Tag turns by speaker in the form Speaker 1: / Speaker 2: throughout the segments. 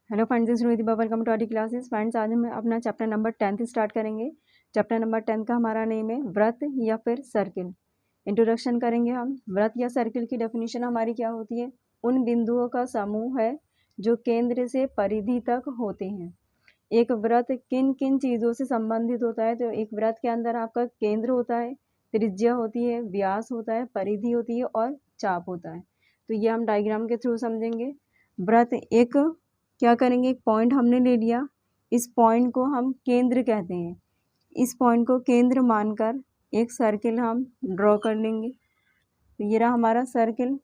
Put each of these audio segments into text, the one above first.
Speaker 1: Hello friends, this is welcome to our classes. Friends, आज हम अपना चैप्टर नंबर 10 स्टार्ट करेंगे। चैप्टर नंबर 10 का हमारा नेम है वृत्त या फिर सर्किल। इंट्रोडक्शन करेंगे हम। वृत्त या सर्किल की डेफिनेशन हमारी क्या होती है? उन बिंदुओं का समूह है जो केंद्र से परिधि तक होते हैं। एक वृत्त किन किन चीज़ों से संबंधित होता है? तो एक वृत्त के अंदर आपका केंद्र होता है, त्रिज्या होती है, व्यास होता है, परिधि होती है और चाप होता है। तो ये हम डायग्राम के थ्रू समझेंगे। वृत्त एक क्या करेंगे, एक पॉइंट हमने ले लिया, इस पॉइंट को हम केंद्र कहते हैं। इस पॉइंट को केंद्र मानकर एक सर्किल हम ड्रॉ कर लेंगे। तो ये रहा हमारा सर्किल।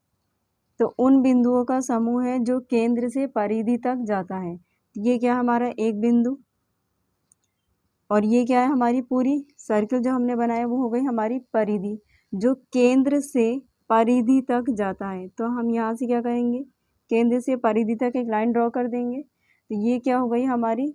Speaker 1: तो उन बिंदुओं का समूह है जो केंद्र से परिधि तक जाता है। ये क्या है? हमारा एक बिंदु। और ये क्या है? हमारी पूरी सर्किल जो हमने बनाया वो हो गई हमारी परिधि, जो केंद्र से परिधि तक जाता है। तो हम यहाँ से क्या करेंगे, केंद्र से परिधि तक एक लाइन ड्रॉ कर देंगे। तो ये क्या हो गई? हमारी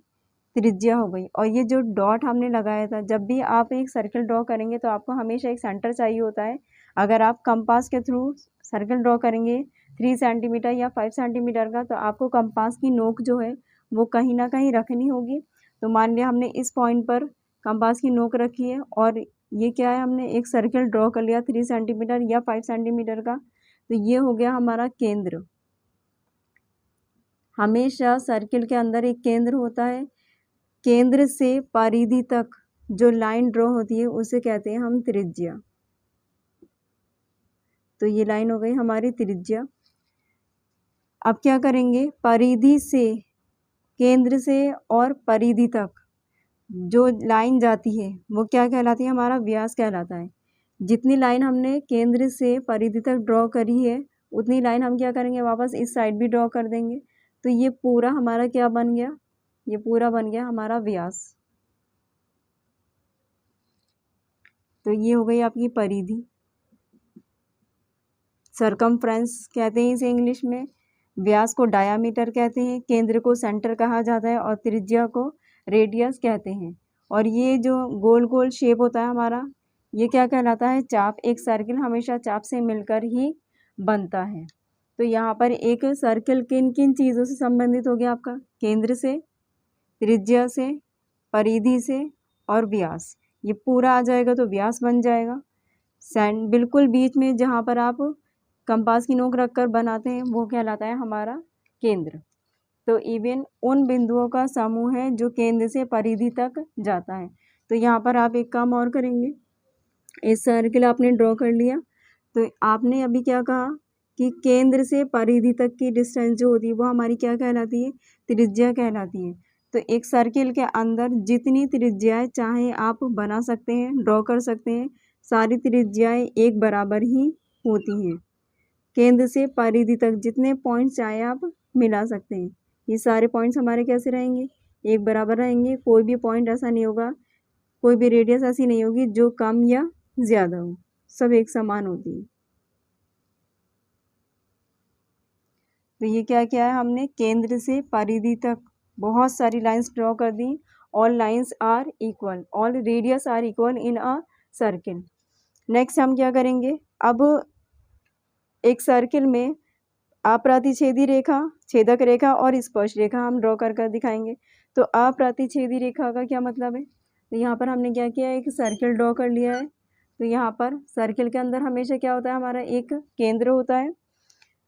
Speaker 1: त्रिज्या हो गई। और ये जो डॉट हमने लगाया था, जब भी आप एक सर्किल ड्रॉ करेंगे तो आपको हमेशा एक सेंटर चाहिए होता है। अगर आप कंपास के थ्रू सर्किल ड्रॉ करेंगे 3 सेंटीमीटर या 5 सेंटीमीटर का, तो आपको कंपास की नोक जो है वो कहीं ना कहीं रखनी होगी। तो मान लिया हमने इस पॉइंट पर कंपास की नोक रखी है और ये क्या है, हमने एक सर्किल ड्रॉ कर लिया 3 सेंटीमीटर या 5 सेंटीमीटर का। तो ये हो गया हमारा केंद्र। हमेशा सर्किल के अंदर एक केंद्र होता है। केंद्र से परिधि तक जो लाइन ड्रॉ होती है उसे कहते हैं हम त्रिज्या। तो ये लाइन हो गई हमारी त्रिज्या। अब क्या करेंगे, परिधि से, केंद्र से और परिधि तक जो लाइन जाती है वो क्या कहलाती है? हमारा व्यास कहलाता है। जितनी लाइन हमने केंद्र से परिधि तक ड्रॉ करी है उतनी लाइन हम क्या करेंगे, वापस इस साइड भी ड्रॉ कर देंगे। तो ये पूरा हमारा क्या बन गया? ये पूरा बन गया हमारा व्यास। तो ये हो गई आपकी परिधि। सरकमफ्रेंस कहते हैं इसे इंग्लिश में। व्यास को डायामीटर कहते हैं, केंद्र को सेंटर कहा जाता है और त्रिज्या को रेडियस कहते हैं। और ये जो गोल गोल शेप होता है हमारा, ये क्या कहलाता है? चाप। एक सर्किल हमेशा चाप से मिलकर ही बनता है। तो यहाँ पर एक सर्किल किन किन चीज़ों से संबंधित हो गया आपका? केंद्र से, त्रिज्या से, परिधि से और व्यास। ये पूरा आ जाएगा तो व्यास बन जाएगा। बिल्कुल बीच में जहाँ पर आप कंपास की नोक रखकर बनाते हैं वो कहलाता है हमारा केंद्र। तो इवन उन बिंदुओं का समूह है जो केंद्र से परिधि तक जाता है। तो यहाँ पर आप एक काम और करेंगे, इस सर्किल आपने ड्रॉ कर लिया। तो आपने अभी क्या कहा कि केंद्र से परिधि तक की डिस्टेंस जो होती है वो हमारी क्या कहलाती है? त्रिज्या कहलाती है। तो एक सर्किल के अंदर जितनी त्रिज्याएं चाहे आप बना सकते हैं, ड्रॉ कर सकते हैं। सारी त्रिज्याएं एक बराबर ही होती हैं। केंद्र से परिधि तक जितने पॉइंट्स चाहे आप मिला सकते हैं। ये सारे पॉइंट्स हमारे कैसे रहेंगे? एक बराबर रहेंगे। कोई भी पॉइंट ऐसा नहीं होगा, कोई भी रेडियस ऐसी नहीं होगी जो कम या ज़्यादा हो, सब एक समान होती है। तो ये क्या किया है हमने? केंद्र से परिधि तक बहुत सारी लाइंस ड्रॉ कर दी। All lines are equal, all radius are equal in a circle. Next हम क्या करेंगे, अब एक सर्किल में अप्रतिच्छेदी रेखा, छेदक रेखा और स्पर्श रेखा हम ड्रॉ कर दिखाएंगे। तो अप्रतिच्छेदी रेखा का क्या मतलब है? तो यहाँ पर हमने क्या किया है, एक सर्किल ड्रॉ कर लिया है। तो यहाँ पर सर्किल के अंदर हमेशा क्या होता है? हमारा एक केंद्र होता है।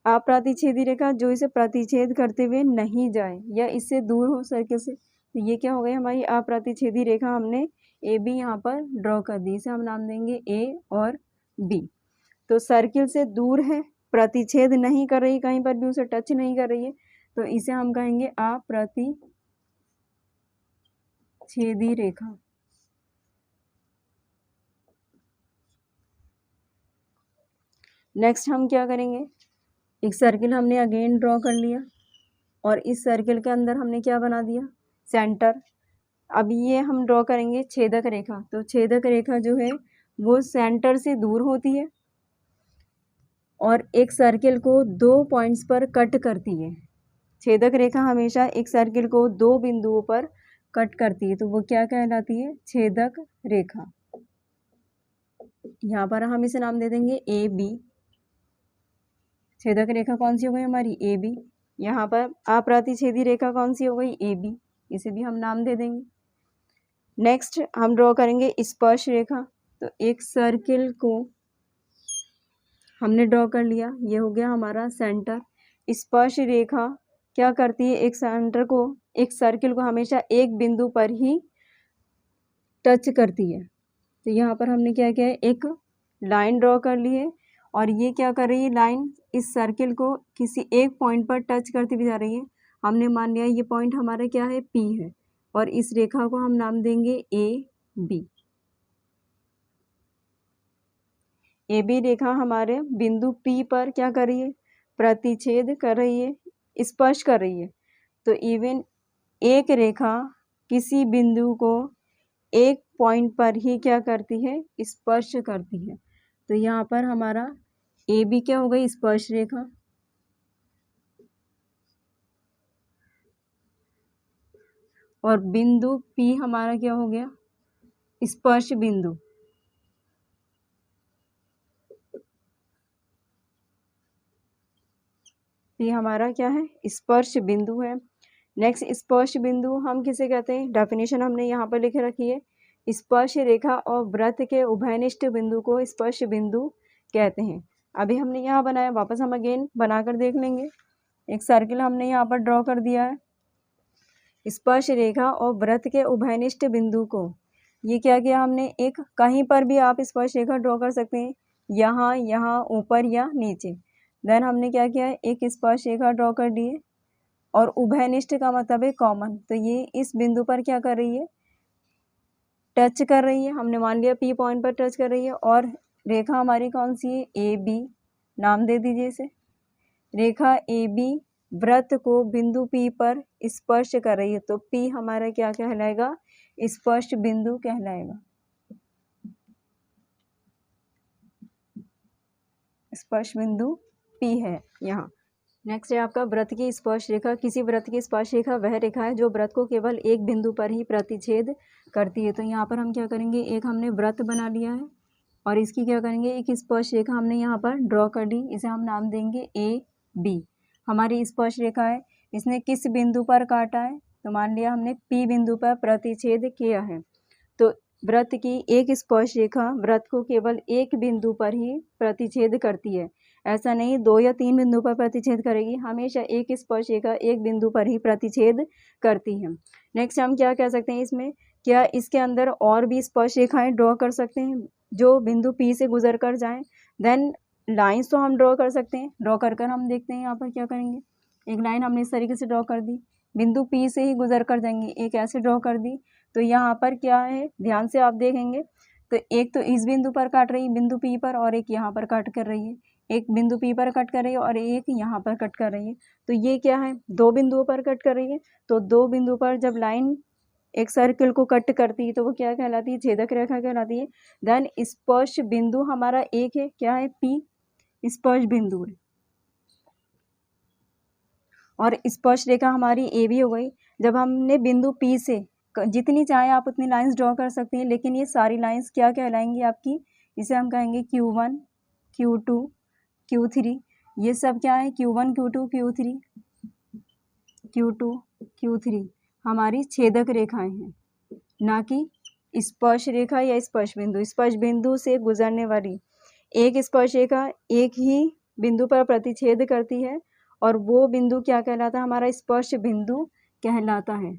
Speaker 1: अप्रतिच्छेदी रेखा जो इसे प्रतिच्छेद करते हुए नहीं जाए या इससे दूर हो सर्किल से, तो ये क्या हो गई हमारी अप्रतिच्छेदी रेखा। हमने ए बी यहाँ पर ड्रॉ कर दी, इसे हम नाम देंगे ए और बी। तो सर्किल से दूर है, प्रतिच्छेद नहीं कर रही, कहीं पर भी उसे टच नहीं कर रही है, तो इसे हम कहेंगे अप्रतिच्छेदी रेखा। नेक्स्ट हम क्या करेंगे, एक सर्किल हमने अगेन ड्रॉ कर लिया और इस सर्किल के अंदर हमने क्या बना दिया? सेंटर। अब ये हम ड्रॉ करेंगे छेदक रेखा। तो छेदक रेखा जो है वो सेंटर से दूर होती है और एक सर्किल को 2 पॉइंट्स पर कट करती है। छेदक रेखा हमेशा एक सर्किल को 2 बिंदुओं पर कट करती है, तो वो क्या कहलाती है? छेदक रेखा। यहाँ पर हम इसे नाम दे देंगे ए बी। छेदक रेखा कौन सी हो गई हमारी? A B. यहाँ पर अप्रतिच्छेदी रेखा कौन सी हो गई, ए बी, इसे भी हम नाम दे देंगे। नेक्स्ट हम ड्रॉ करेंगे स्पर्श रेखा। तो एक सर्किल को हमने ड्रॉ कर लिया, ये हो गया हमारा सेंटर। स्पर्श रेखा क्या करती है, एक सेंटर को, एक सर्किल को हमेशा एक बिंदु पर ही टच करती है। तो यहाँ पर हमने क्या किया है, एक लाइन ड्रॉ कर ली है और ये क्या कर रही है, लाइन इस सर्किल को किसी एक पॉइंट पर टच करती भी जा रही है। हमने मान लिया ये पॉइंट हमारा क्या है, पी है, और इस रेखा को हम नाम देंगे ए बी। ए बी रेखा हमारे बिंदु पी पर क्या कर रही है, प्रतिच्छेद कर रही है, स्पर्श कर रही है। तो इवन एक रेखा किसी बिंदु को एक पॉइंट पर ही क्या करती है, स्पर्श करती है। तो यहाँ पर हमारा ए बी क्या हो गई, स्पर्श रेखा, और बिंदु पी हमारा क्या हो गया, स्पर्श बिंदु। ये हमारा क्या है, स्पर्श बिंदु है। नेक्स्ट स्पर्श बिंदु हम किसे कहते हैं, डेफिनेशन हमने यहाँ पर लिख रखी है, स्पर्श रेखा और वृत्त के उभयनिष्ठ बिंदु को स्पर्श बिंदु कहते हैं। अभी हमने यहाँ बनाया, वापस हम अगेन बनाकर देख लेंगे। एक सर्किल हमने यहाँ पर ड्रॉ कर दिया है, स्पर्श रेखा और वृत्त के उभयनिष्ठ बिंदु को, ये क्या किया हमने, एक कहीं पर भी आप स्पर्श रेखा ड्रॉ कर सकते हैं, यहाँ, यहाँ, ऊपर या नीचे। देन हमने क्या किया है, एक स्पर्श रेखा ड्रॉ कर दी है, और उभयनिष्ठ का मतलब है कॉमन। तो ये इस बिंदु पर क्या कर रही है, टच कर रही है। हमने मान लिया पी पॉइंट पर टच कर रही है, और रेखा हमारी कौन सी है, ए बी, नाम दे दीजिए इसे। रेखा ए बी वृत्त को बिंदु पी पर स्पर्श कर रही है, तो पी हमारा क्या कहलाएगा, स्पर्श बिंदु कहलाएगा। स्पर्श बिंदु पी है यहाँ। नेक्स्ट है आपका वृत्त की स्पर्श रेखा। किसी वृत्त की स्पर्श रेखा वह रेखा है जो वृत्त को केवल एक बिंदु पर ही प्रतिच्छेद करती है। तो यहाँ पर हम क्या करेंगे, एक हमने वृत्त बना लिया है और इसकी क्या करेंगे, एक स्पर्श रेखा हमने यहाँ पर ड्रॉ कर ली, इसे हम नाम देंगे ए बी। हमारी स्पर्श रेखा है, इसने किस बिंदु पर काटा है, तो मान लिया हमने पी बिंदु पर प्रतिच्छेद किया है। तो वृत्त की एक स्पर्श रेखा वृत्त को केवल एक बिंदु पर ही प्रतिच्छेद करती है, ऐसा नहीं 2 या 3 बिंदु पर प्रतिच्छेद करेगी, हमेशा एक स्पर्श रेखा एक बिंदु पर ही प्रतिच्छेद करती है। नेक्स्ट हम क्या कह सकते हैं इसमें, क्या इसके अंदर और भी स्पर्श रेखाएं ड्रॉ कर सकते हैं जो बिंदु पी से गुजर कर जाएं। देन लाइंस तो हम ड्रॉ कर सकते हैं, ड्रॉ कर कर हम देखते हैं यहाँ पर क्या करेंगे। एक लाइन हमने इस तरीके से ड्रॉ कर दी, बिंदु पी से ही गुजर कर जाएंगे, एक ऐसे ड्रॉ कर दी। तो यहाँ पर क्या है, ध्यान से आप देखेंगे तो एक तो इस बिंदु पर काट रही है बिंदु पी पर, और एक यहाँ पर कट कर रही है, एक बिंदु पी पर कट कर रही है और एक यहाँ पर कट कर रही है। तो ये क्या है, 2 बिंदुओं पर कट कर रही है। तो 2 बिंदु पर जब लाइन एक सर्किल को कट करती है तो वो क्या कहलाती है, छेदक रेखा कहलाती है। देन स्पर्श बिंदु हमारा एक है, क्या है, पी, स्पर्श बिंदु है, और स्पर्श रेखा हमारी ए बी हो गई। जब हमने बिंदु पी से जितनी चाहे आप उतनी लाइंस ड्रॉ कर सकते हैं, लेकिन ये सारी लाइंस क्या कहलाएंगी आपकी, इसे हम कहेंगे Q1, Q2, Q3। ये सब क्या है, Q1, Q2, Q3, Q2, Q3 हमारी छेदक रेखाएं हैं, ना कि स्पर्श रेखा या स्पर्श बिंदु। स्पर्श बिंदु से गुजरने वाली एक स्पर्श रेखा एक ही बिंदु पर प्रतिच्छेद करती है, और वो बिंदु क्या कहलाता है, हमारा स्पर्श बिंदु कहलाता है।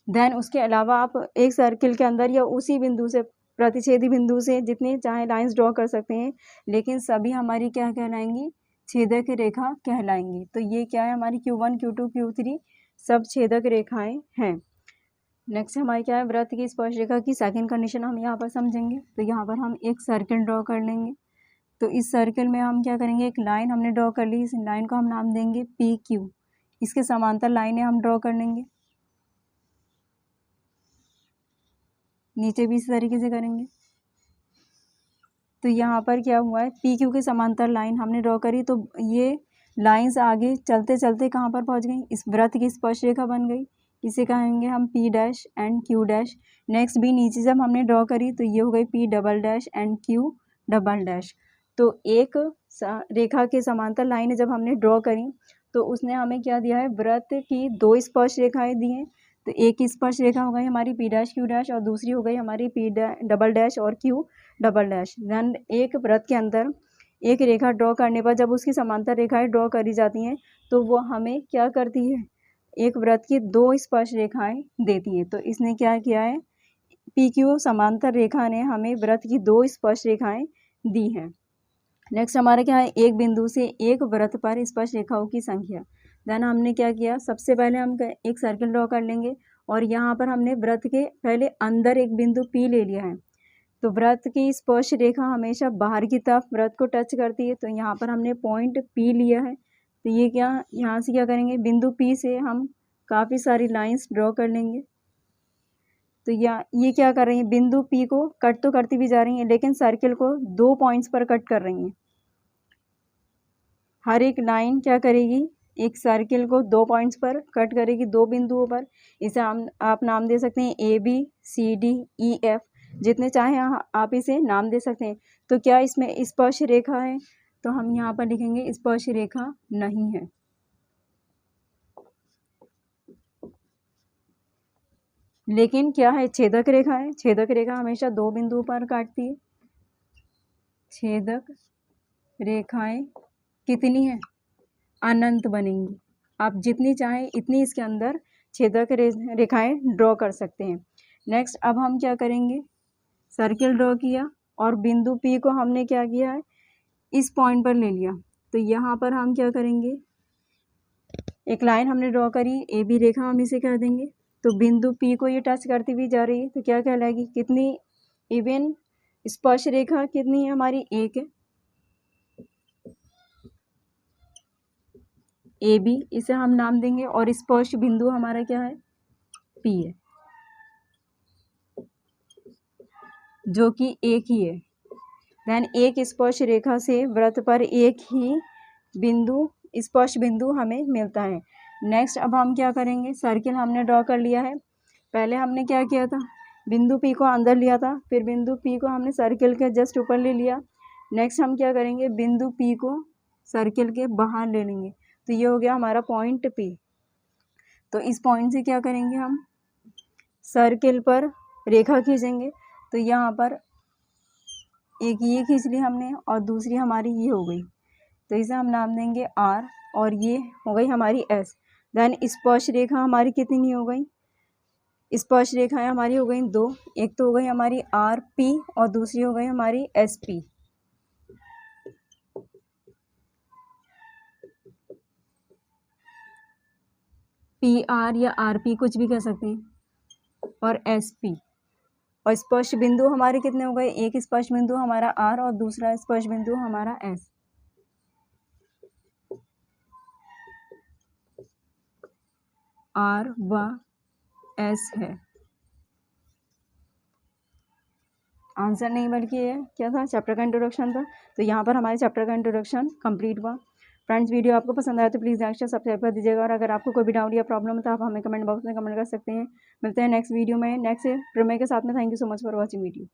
Speaker 1: देन उसके अलावा आप एक सर्किल के अंदर या उसी बिंदु से, प्रतिच्छेदी बिंदु से जितने चाहे लाइंस ड्रॉ कर सकते हैं, लेकिन सभी हमारी क्या कहलाएंगी, छेदक रेखा कहलाएंगी। तो ये क्या है, हमारी Q1, Q2, Q3 सब छेदक रेखाएं हैं। नेक्स्ट हमारी क्या है, वृत्त की स्पर्श रेखा की सेकंड कंडीशन हम यहाँ पर समझेंगे। तो यहाँ पर हम एक सर्किल ड्रॉ कर लेंगे। तो इस सर्किल में हम क्या करेंगे, एक लाइन हमने ड्रॉ कर ली, इस लाइन को हम नाम देंगे PQ। इसके समांतर लाइनें हम ड्रॉ कर लेंगे, नीचे भी इस तरीके से करेंगे। तो यहाँ पर क्या हुआ है, PQ के समांतर लाइन हमने ड्रॉ करी, तो ये लाइंस आगे चलते चलते कहाँ पर पहुँच गई, इस वृत्त की स्पर्श रेखा बन गई, इसे कहेंगे हम P dash and Q dash. Next भी नीचे जब हमने ड्रॉ करी तो ये हो गई P double dash and Q double dash. तो एक रेखा के समांतर लाइन जब हमने ड्रॉ करी तो उसने हमें क्या दिया है, वृत्त की 2 स्पर्श रेखाएं दी हैं। तो एक स्पर्श रेखा हो गई हमारी P डैश Q डैश और दूसरी हो गई हमारी P डबल डैश और Q डबल डैश। देन एक वृत्त के अंदर एक रेखा ड्रॉ करने पर जब उसकी समांतर रेखाएं ड्रॉ करी जाती हैं तो वो हमें क्या करती है, एक वृत्त की 2 स्पर्श रेखाएं देती है। तो इसने क्या किया है, PQ समांतर रेखा ने हमें वृत्त की 2 स्पर्श रेखाएं दी हैं। नेक्स्ट हमारा क्या है, एक बिंदु से एक वृत्त पर स्पर्श रेखाओं की संख्या। देन हमने क्या किया, सबसे पहले हम एक सर्किल ड्रॉ कर लेंगे और यहाँ पर हमने वृत्त के पहले अंदर एक बिंदु P ले लिया है। तो वृत्त की स्पर्श रेखा हमेशा बाहर की तरफ वृत्त को टच करती है। तो यहाँ पर हमने पॉइंट P लिया है। तो ये क्या, यहाँ से क्या करेंगे, बिंदु P से हम काफ़ी सारी लाइंस ड्रॉ कर लेंगे। तो ये क्या कर रही हैं, बिंदु P को कट तो करती भी जा रही हैं लेकिन सर्किल को 2 पॉइंट्स पर कट कर रही हैं। हर एक लाइन क्या करेगी, एक सर्किल को 2 पॉइंट्स पर कट करेगी, 2 बिंदुओं पर। इसे आप नाम दे सकते हैं ABCDEF, जितने चाहें आप इसे नाम दे सकते हैं। तो क्या इसमें स्पर्श रेखा है, तो हम यहाँ पर लिखेंगे स्पर्श रेखा नहीं है। लेकिन क्या है, छेदक रेखा है। छेदक रेखा हमेशा 2 बिंदुओं पर काटती है। छेदक रेखाएं कितनी है, अनंत बनेंगी। आप जितनी चाहें इतनी इसके अंदर छेदक रेखाएं ड्रॉ कर सकते हैं। नेक्स्ट अब हम क्या करेंगे, सर्किल ड्रॉ किया और बिंदु P को हमने क्या किया है, इस पॉइंट पर ले लिया। तो यहाँ पर हम क्या करेंगे, एक लाइन हमने ड्रॉ करी, AB रेखा हम इसे कह देंगे। तो बिंदु P को ये टच करती हुई जा रही है तो क्या कहलाएगी, कितनी, इवन स्पर्श रेखा कितनी है हमारी, एक है। AB इसे हम नाम देंगे और स्पर्श बिंदु हमारा क्या है, P है, जो कि एक ही है। देन एक स्पर्श रेखा से वृत्त पर एक ही बिंदु, स्पर्श बिंदु हमें मिलता है। नेक्स्ट अब हम क्या करेंगे, सर्किल हमने ड्रॉ कर लिया है। पहले हमने क्या किया था, बिंदु P को अंदर लिया था, फिर बिंदु P को हमने सर्किल के जस्ट ऊपर ले लिया। नेक्स्ट हम क्या करेंगे, बिंदु P को सर्किल के बाहर ले लेंगे। तो ये हो गया हमारा पॉइंट P। तो इस पॉइंट से क्या करेंगे, हम सर्किल पर रेखा खींचेंगे। तो यहाँ पर एक ये खींच ली हमने और दूसरी हमारी ये हो गई। तो इसे हम नाम देंगे R और ये हो गई हमारी S। देन स्पर्श रेखा हमारी कितनी हो गई, स्पर्श रेखाएं हमारी हो गई 2। एक तो हो गई हमारी RP और दूसरी हो गई हमारी SP। PR या RP कुछ भी कह सकते हैं, और SP। और स्पर्श बिंदु हमारे कितने हो गए, एक स्पर्श बिंदु हमारा R और दूसरा स्पर्श बिंदु हमारा S। R व S है आंसर, नहीं बल्कि ये क्या था, चैप्टर का इंट्रोडक्शन था। तो यहाँ पर हमारे चैप्टर का इंट्रोडक्शन कंप्लीट हुआ। फ्रेंड्स वीडियो आपको पसंद आया तो प्लीज़ लाइक शेयर सब्सक्राइब कर दीजिएगा और अगर आपको कोई भी डाउट या प्रॉब्लम है तो आप हमें कमेंट बॉक्स में कमेंट कर सकते हैं। मिलते हैं नेक्स्ट वीडियो में नेक्स्ट प्रमेय के साथ में। Thank you so much for watching video.